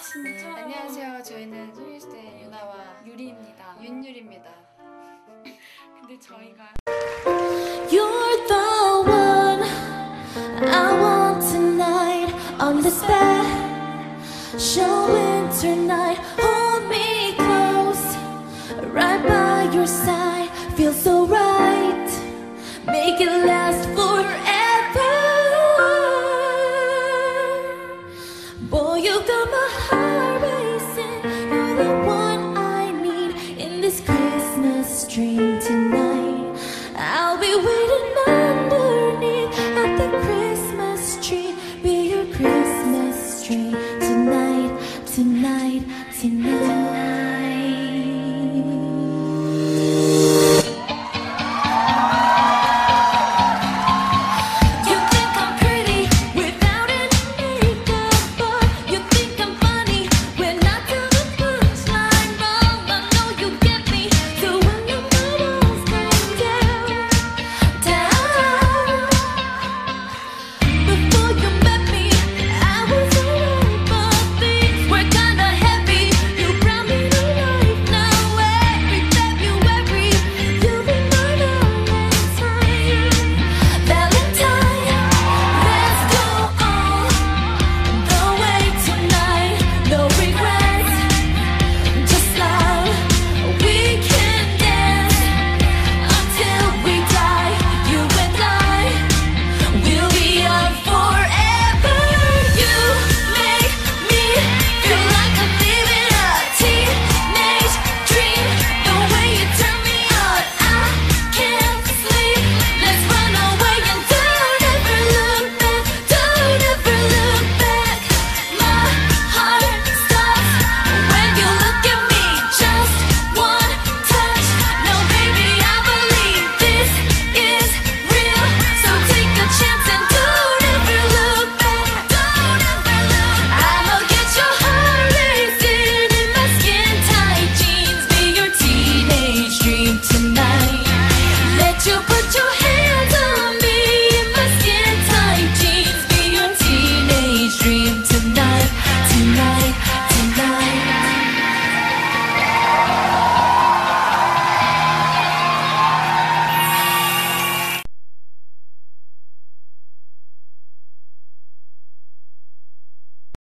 진짜. 안녕하세요. 저희는 소녀시대 유나와 유리입니다. 윤유리입니다. 근데 저희가 You're the one I want tonight on this special winter night. Hold me close, right by your side. Feels so right, make it last forever. Boy, you got my heart.